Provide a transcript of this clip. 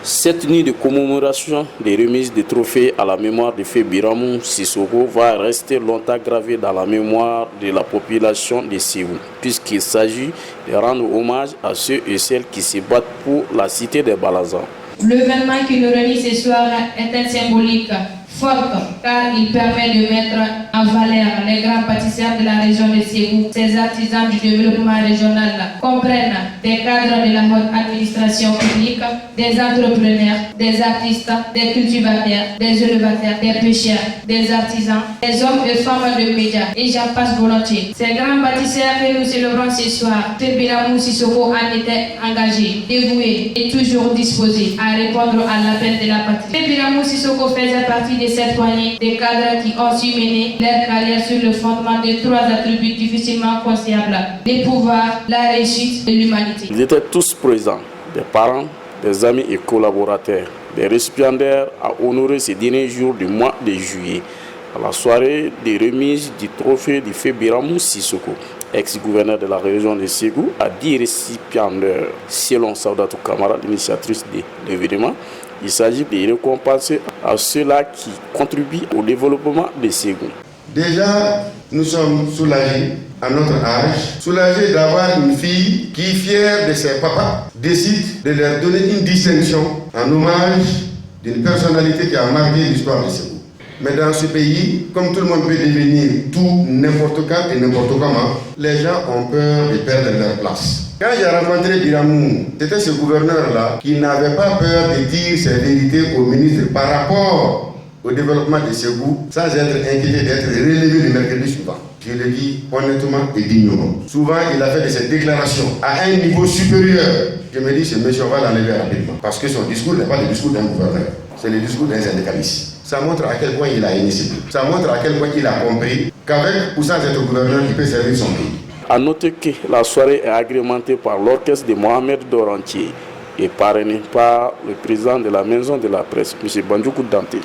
Cette nuit de commémoration des remises de trophées à la mémoire de Feu Biramou Sissoko va rester longtemps gravée dans la mémoire de la population de Ségou, puisqu'il s'agit de rendre hommage à ceux et celles qui se battent pour la cité des Balazans. L'événement qui nous réunit ce soir est un symbolique fort car il permet de mettre en valeur les grands pâtissiers de la région de Ségou. Ces artisans du développement régional comprennent des cadres de la haute administration publique, des entrepreneurs, des artistes, des cultivateurs, des élevateurs, des pêcheurs, des artisans, des hommes et femmes de médias et j'en passe volontiers. Ces grands pâtissiers que nous célébrons ce soir, Feu Biramou Sissoko en était engagé, dévoué et toujours disposé à répondre à l'appel de la patrie. Feu Biramou Sissoko faisait partie de cette poignée de cadres qui ont su mener leur carrière sur le fondement de trois attributs difficilement conciliables: le pouvoir, la réussite et l'humanité. Ils étaient tous présents, des parents, des amis et collaborateurs, des récipiendaires à honorer ces derniers jours du mois de juillet, à la soirée des remises du trophée du Feu Biramou Sissoko, ex-gouverneur de la région de Ségou, à 10 récipiendaires. Selon Saoudatou Kamara, l'initiatrice de l'événement, il s'agit de récompenser à ceux-là qui contribuent au développement de Ségou. Déjà, nous sommes soulagés à notre âge, soulagés d'avoir une fille qui, fière de ses papas, décide de leur donner une distinction en hommage d'une personnalité qui a marqué l'histoire de Ségou. Mais dans ce pays, comme tout le monde peut devenir tout, n'importe quand et n'importe comment, les gens ont peur de perdre leur place. Quand j'ai rencontré Biramou, c'était ce gouverneur-là qui n'avait pas peur de dire ses vérités au ministre par rapport au développement de Ségou, sans être inquiété d'être relevé le mercredi suivant. Je le dis honnêtement et dignement. Souvent, il a fait de ces déclarations à un niveau supérieur. Je me dis, ce monsieur va l'enlever rapidement. Parce que son discours n'est pas le discours d'un gouverneur, c'est le discours d'un syndicaliste. Ça montre à quel point il a initié. Ça montre à quel point il a compris qu'avec ou sans être gouverneur, il peut servir son pays. A noter que la soirée est agrémentée par l'orchestre de Mohamed Dorantier et parrainée par le président de la Maison de la Presse, M. Bandjoukou Dante.